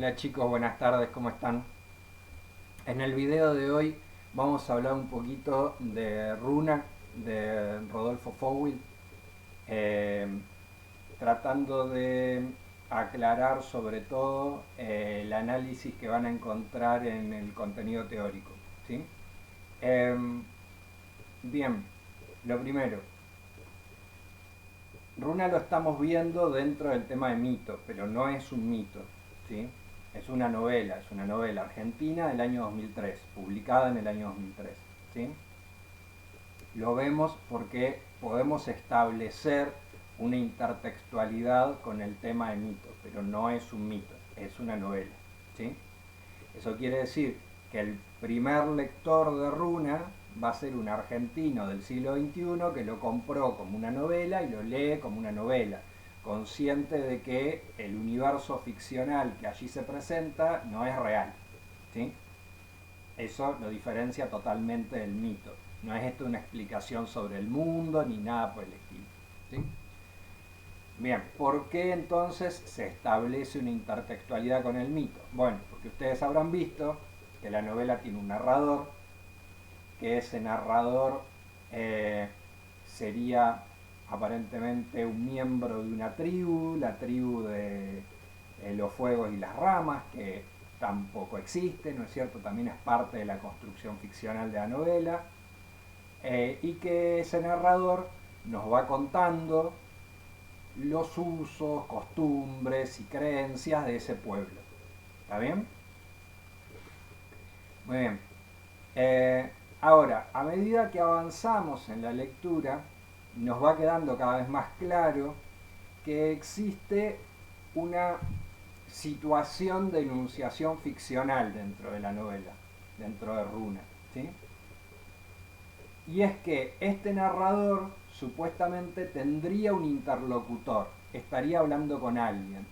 Hola chicos, buenas tardes, ¿cómo están? En el video de hoy vamos a hablar un poquito de Runa, de Rodolfo Fowil, eh, tratando de aclarar sobre todo el análisis que van a encontrar en el contenido teórico. ¿Sí? Em, Bien, lo primero, Runa lo estamos viendo dentro del tema de mito, pero no es un mito, ¿sí? Es una novela argentina del año 2003, publicada en el año 2003, ¿sí? Lo vemos porque podemos establecer una intertextualidad con el tema de mito, pero no es un mito, es una novela, ¿sí? Eso quiere decir que el primer lector de Runa va a ser un argentino del siglo XXI que lo compró como una novela y lo lee como una novela, consciente de que el universo ficcional que allí se presenta no es real. ¿Sí? Eso lo diferencia totalmente del mito. No es esto una explicación sobre el mundo ni nada por el estilo. ¿Sí? Bien, ¿por qué entonces se establece una intertextualidad con el mito? Bueno, porque ustedes habrán visto que la novela tiene un narrador, que ese narrador eh, sería aparentemente un miembro de una tribu, la tribu de los fuegos y las ramas, que tampoco existe, ¿no es cierto? También es parte de la construcción ficcional de la novela, y que ese narrador nos va contando los usos, costumbres y creencias de ese pueblo. ¿Está bien? Muy bien. Ahora, a medida que avanzamos en la lectura, nos va quedando cada vez más claro que existe una situación de enunciación ficcional dentro de la novela, dentro de Runa. ¿Sí? Y es que este narrador supuestamente tendría un interlocutor, estaría hablando con alguien.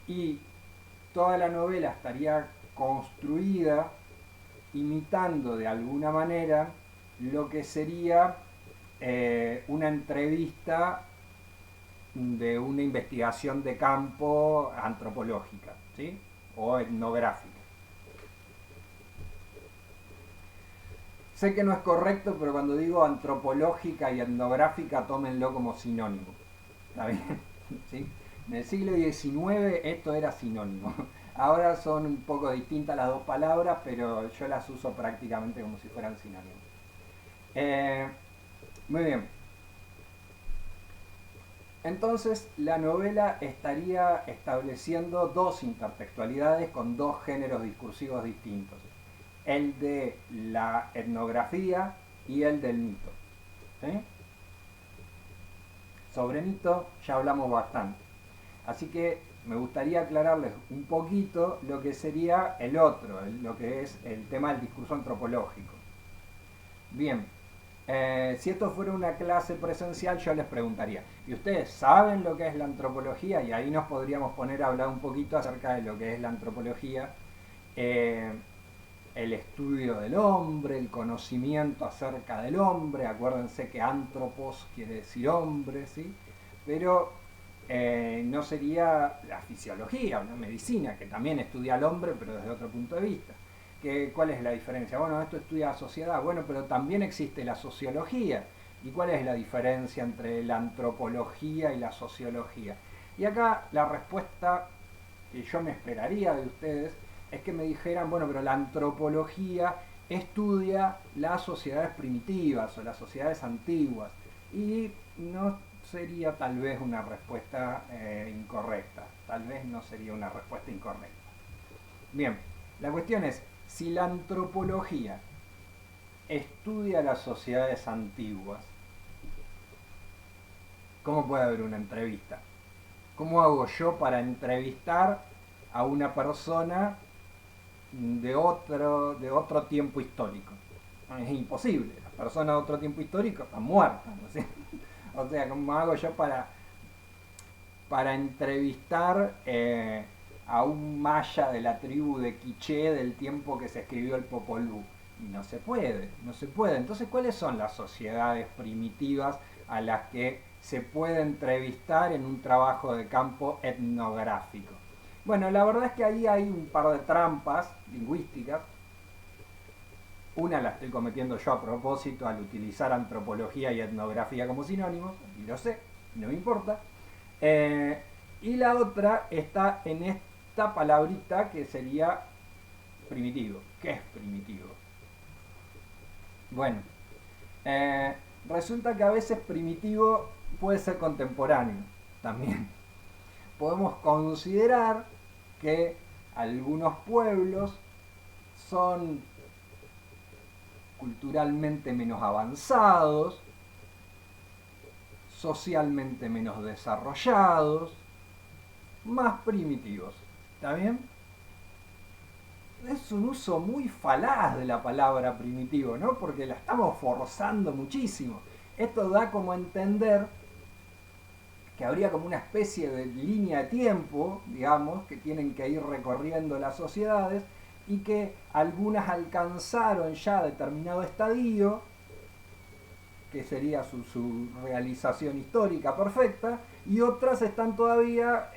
Y toda la novela estaría construida imitando de alguna manera lo que sería una entrevista de una investigación de campo antropológica, ¿sí? O etnográfica. Sé que no es correcto, pero cuando digo antropológica y etnográfica, tómenlo como sinónimo. ¿Está bien? ¿Sí? En el siglo XIX esto era sinónimo. Ahora son un poco distintas las dos palabras, pero yo las uso prácticamente como si fueran sinónimos. Eh, Muy bien. Entonces la novela estaría estableciendo dos intertextualidades con dos géneros discursivos distintos. El de la etnografía y el del mito. ¿Sí? Sobre mito ya hablamos bastante. Así que me gustaría aclararles un poquito lo que sería el otro, lo que es el tema del discurso antropológico. Bien, si esto fuera una clase presencial, yo les preguntaría, ¿y ustedes saben lo que es la antropología? Y ahí nos podríamos poner a hablar un poquito acerca de lo que es la antropología, eh, el estudio del hombre, el conocimiento acerca del hombre. Acuérdense que antropos quiere decir hombre, ¿sí? Pero no sería la fisiología o la medicina, que también estudia al hombre, pero desde otro punto de vista. ¿Cuál es la diferencia? Bueno, esto estudia la sociedad, bueno, pero también existe la sociología. ¿Y cuál es la diferencia entre la antropología y la sociología? Y acá la respuesta que yo me esperaría de ustedes es que me dijeran, bueno, pero la antropología estudia las sociedades primitivas o las sociedades antiguas. Y no sería tal vez una respuesta incorrecta. Tal vez no sería una respuesta incorrecta. Bien, la cuestión es, si la antropología estudia las sociedades antiguas, ¿cómo puede haber una entrevista? ¿Cómo hago yo para entrevistar a una persona de otro tiempo histórico? Es imposible, las personas de otro tiempo histórico están muertas, ¿no? O sea, ¿cómo hago yo para entrevistar a un maya de la tribu de Quiché del tiempo que se escribió el Popol Vuh? Y no se puede, no se puede. Entonces, ¿cuáles son las sociedades primitivas a las que se puede entrevistar en un trabajo de campo etnográfico? Bueno, la verdad es que ahí hay un par de trampas lingüísticas. Una la estoy cometiendo yo a propósito al utilizar antropología y etnografía como sinónimos, y lo sé, no me importa. Y la otra está en esta palabrita que sería primitivo. ¿Qué es primitivo? Bueno, eh, resulta que a veces primitivo puede ser contemporáneo también. Podemos considerar que algunos pueblos son culturalmente menos avanzados, socialmente menos desarrollados, más primitivos. ¿Está bien? Es un uso muy falaz de la palabra primitivo, ¿no? Porque la estamos forzando muchísimo. Esto da como a entender que habría como una especie de línea de tiempo, digamos, que tienen que ir recorriendo las sociedades y que algunas alcanzaron ya determinado estadio, que sería su realización histórica perfecta, y otras están todavía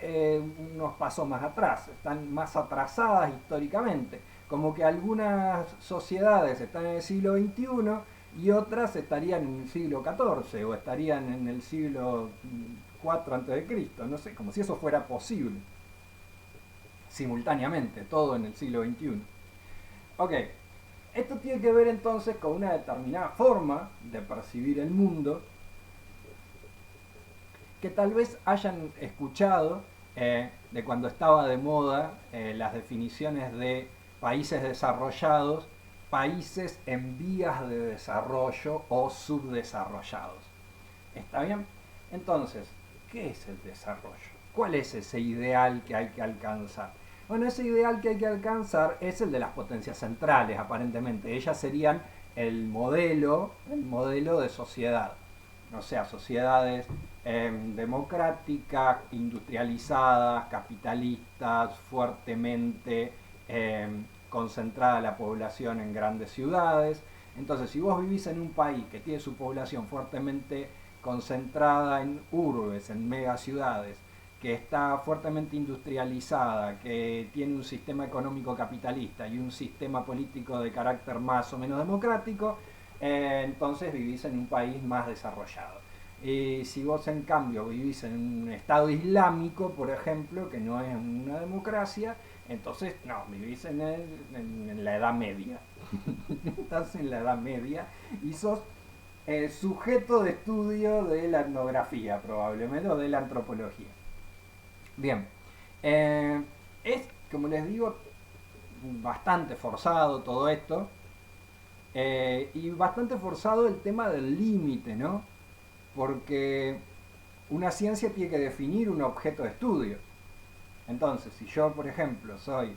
unos pasos más atrás, están más atrasadas históricamente, como que algunas sociedades están en el siglo XXI y otras estarían en el siglo XIV o estarían en el siglo IV a.C., no sé, como si eso fuera posible, simultáneamente, todo en el siglo XXI. Ok, esto tiene que ver entonces con una determinada forma de percibir el mundo que tal vez hayan escuchado de cuando estaba de moda las definiciones de países desarrollados, países en vías de desarrollo o subdesarrollados. ¿Está bien? Entonces, ¿qué es el desarrollo? ¿Cuál es ese ideal que hay que alcanzar? Bueno, ese ideal que hay que alcanzar es el de las potencias centrales, aparentemente. Ellas serían el modelo de sociedad. O sea, sociedades democráticas, industrializadas, capitalistas, fuertemente concentrada la población en grandes ciudades. Entonces, si vos vivís en un país que tiene su población fuertemente concentrada en urbes, en megaciudades, que está fuertemente industrializada, que tiene un sistema económico capitalista y un sistema político de carácter más o menos democrático, entonces vivís en un país más desarrollado. Y si vos en cambio vivís en un estado islámico, por ejemplo, que no es una democracia, entonces no, vivís en la Edad Media. Estás en la Edad Media y sos sujeto de estudio de la etnografía, probablemente, o de la antropología. Bien, es, como les digo, bastante forzado todo esto, y bastante forzado el tema del límite, ¿no? Porque una ciencia tiene que definir un objeto de estudio. Entonces, si yo, por ejemplo, soy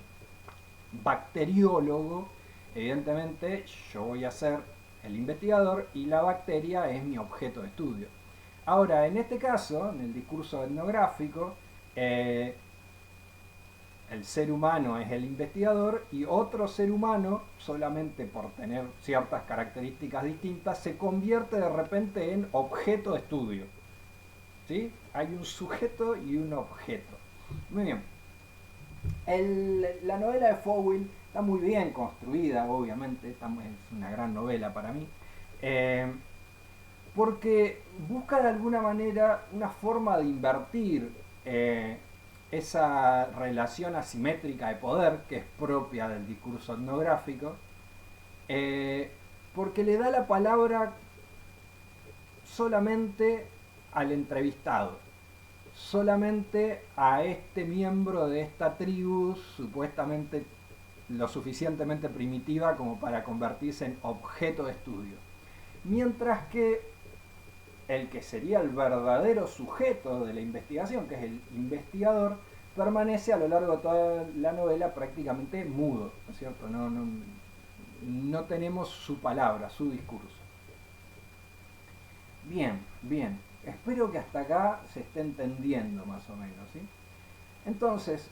bacteriólogo, evidentemente yo voy a ser el investigador y la bacteria es mi objeto de estudio. Ahora, en este caso, en el discurso etnográfico, el ser humano es el investigador y otro ser humano, solamente por tener ciertas características distintas, se convierte de repente en objeto de estudio. ¿Sí? Hay un sujeto y un objeto. Muy bien. La novela de Fowl está muy bien construida, obviamente, es una gran novela para mí, porque busca de alguna manera una forma de invertir esa relación asimétrica de poder que es propia del discurso etnográfico, porque le da la palabra solamente al entrevistado, solamente a este miembro de esta tribu supuestamente lo suficientemente primitiva como para convertirse en objeto de estudio. Mientras que el que sería el verdadero sujeto de la investigación, que es el investigador, permanece a lo largo de toda la novela prácticamente mudo, ¿no es cierto? No tenemos su palabra, su discurso. Bien, bien. Espero que hasta acá se esté entendiendo más o menos, ¿sí? Entonces,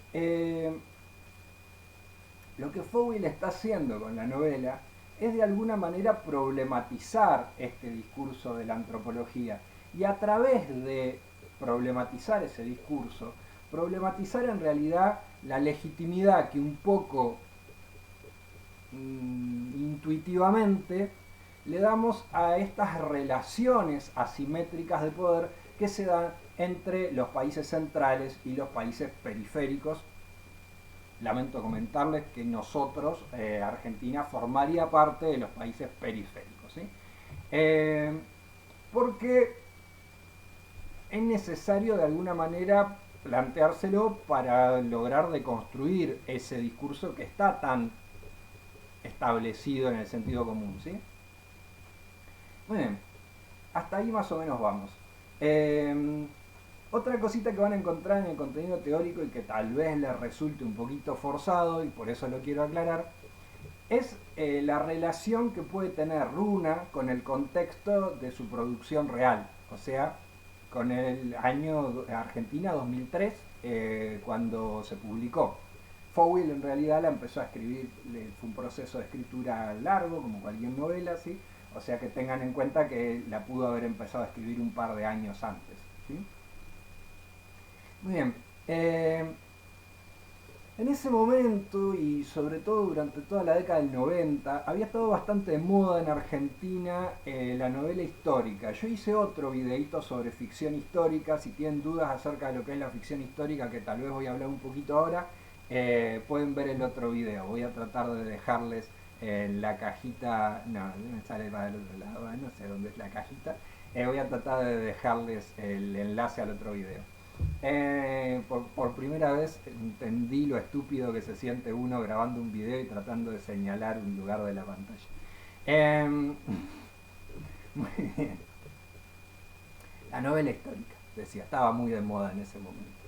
lo que Fowl está haciendo con la novela es de alguna manera problematizar este discurso de la antropología y a través de problematizar ese discurso problematizar en realidad la legitimidad que un poco intuitivamente le damos a estas relaciones asimétricas de poder que se dan entre los países centrales y los países periféricos. Lamento comentarles que nosotros, Argentina, formaría parte de los países periféricos, ¿sí? Porque es necesario de alguna manera planteárselo para lograr deconstruir ese discurso que está tan establecido en el sentido común, ¿sí? Muy bien, hasta ahí más o menos vamos. Otra cosita que van a encontrar en el contenido teórico y que tal vez les resulte un poquito forzado, y por eso lo quiero aclarar, es la relación que puede tener Runa con el contexto de su producción real, o sea, con el año Argentina 2003, cuando se publicó. Fowell en realidad la empezó a escribir, fue un proceso de escritura largo, como cualquier novela, ¿sí? O sea que tengan en cuenta que la pudo haber empezado a escribir un par de años antes, ¿sí? Muy bien. En ese momento, y sobre todo durante toda la década del 90, había estado bastante de moda en Argentina la novela histórica. Yo hice otro videito sobre ficción histórica. Si tienen dudas acerca de lo que es la ficción histórica, que tal vez voy a hablar un poquito ahora, pueden ver el otro video. Voy a tratar de dejarles en la cajita. No, me sale para el otro lado, no sé dónde es la cajita. Voy a tratar de dejarles el enlace al otro video. Por primera vez entendí lo estúpido que se siente uno grabando un video y tratando de señalar un lugar de la pantalla. Muy bien. La novela histórica, decía, estaba muy de moda en ese momento.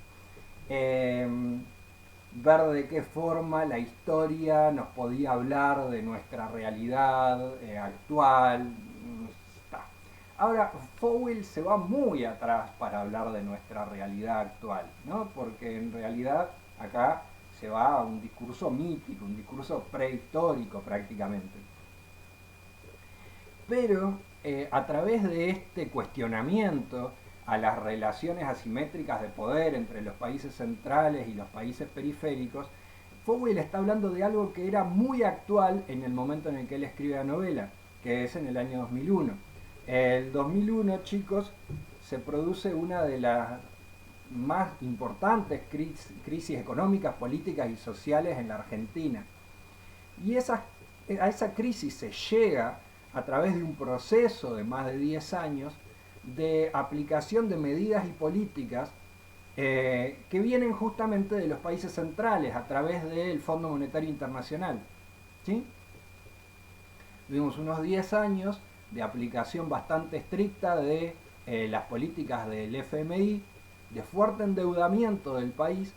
Ver de qué forma la historia nos podía hablar de nuestra realidad actual. Ahora, Fowell se va muy atrás para hablar de nuestra realidad actual, ¿no? Porque en realidad acá se va a un discurso mítico, un discurso prehistórico prácticamente. Pero a través de este cuestionamiento a las relaciones asimétricas de poder entre los países centrales y los países periféricos, Fowell está hablando de algo que era muy actual en el momento en el que él escribe la novela, que es en el año 2001. El 2001, chicos, se produce una de las más importantes crisis económicas, políticas y sociales en la Argentina. Y a esa crisis se llega a través de un proceso de más de 10 años de aplicación de medidas y políticas que vienen justamente de los países centrales a través del Fondo Monetario Internacional, ¿sí? Tuvimos unos 10 años de aplicación bastante estricta de las políticas del FMI, de fuerte endeudamiento del país,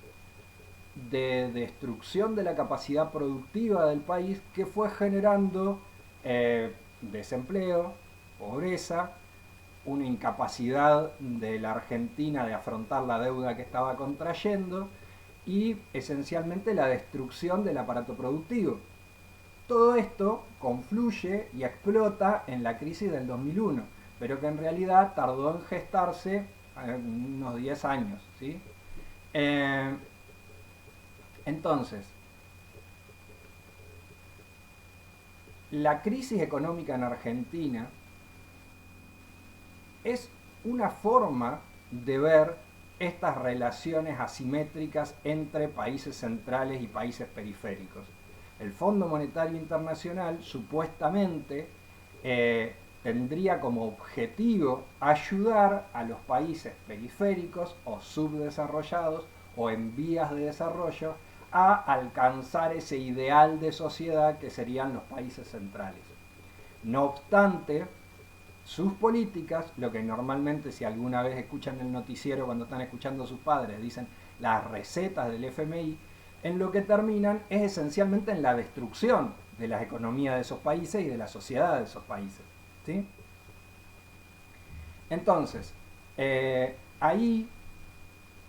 de destrucción de la capacidad productiva del país, que fue generando desempleo, pobreza, una incapacidad de la Argentina de afrontar la deuda que estaba contrayendo y esencialmente la destrucción del aparato productivo. Todo esto confluye y explota en la crisis del 2001, pero que en realidad tardó en gestarse unos 10 años, ¿sí? Entonces, la crisis económica en Argentina es una forma de ver estas relaciones asimétricas entre países centrales y países periféricos. El Fondo Monetario Internacional supuestamente tendría como objetivo ayudar a los países periféricos o subdesarrollados o en vías de desarrollo a alcanzar ese ideal de sociedad que serían los países centrales. No obstante, sus políticas, lo que normalmente si alguna vez escuchan el noticiero cuando están escuchando a sus padres, dicen las recetas del FMI, en lo que terminan es esencialmente en la destrucción de las economías de esos países y de la sociedad de esos países, ¿sí? Entonces, ahí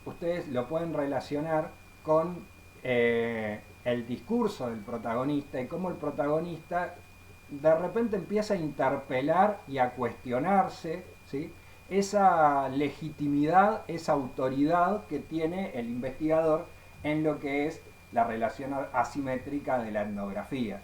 ustedes lo pueden relacionar con el discurso del protagonista y cómo el protagonista de repente empieza a interpelar y a cuestionarse, ¿sí?, esa legitimidad, esa autoridad que tiene el investigador en lo que es la relación asimétrica de la etnografía.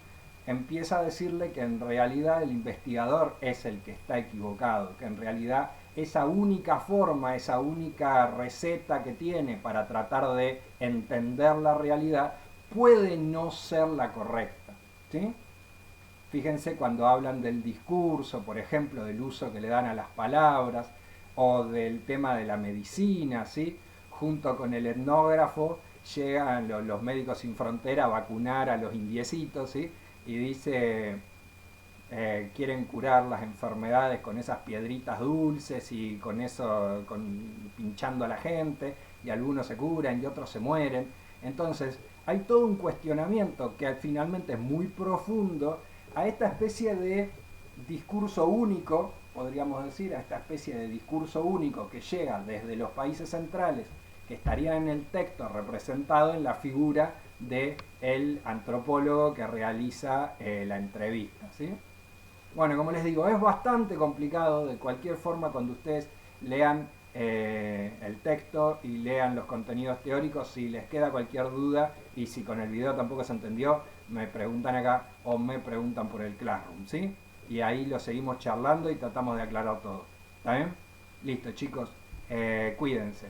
Empieza a decirle que en realidad el investigador es el que está equivocado, que en realidad esa única forma, esa única receta que tiene para tratar de entender la realidad puede no ser la correcta. ¿Sí? Fíjense cuando hablan del discurso, por ejemplo, del uso que le dan a las palabras, o del tema de la medicina, ¿sí? Junto con el etnógrafo llegan los médicos sin frontera a vacunar a los indiecitos, ¿sí? Y dice, quieren curar las enfermedades con esas piedritas dulces y con eso, pinchando a la gente, y algunos se curan y otros se mueren. Entonces, hay todo un cuestionamiento que finalmente es muy profundo a esta especie de discurso único, podríamos decir, a esta especie de discurso único que llega desde los países centrales, que estaría en el texto representado en la figura del antropólogo que realiza la entrevista. ¿Sí? Bueno, como les digo, es bastante complicado. De cualquier forma, cuando ustedes lean el texto y lean los contenidos teóricos, si les queda cualquier duda y si con el video tampoco se entendió, me preguntan acá o me preguntan por el Classroom, ¿sí? Y ahí lo seguimos charlando y tratamos de aclarar todo. ¿Está bien? Listo, chicos. Cuídense.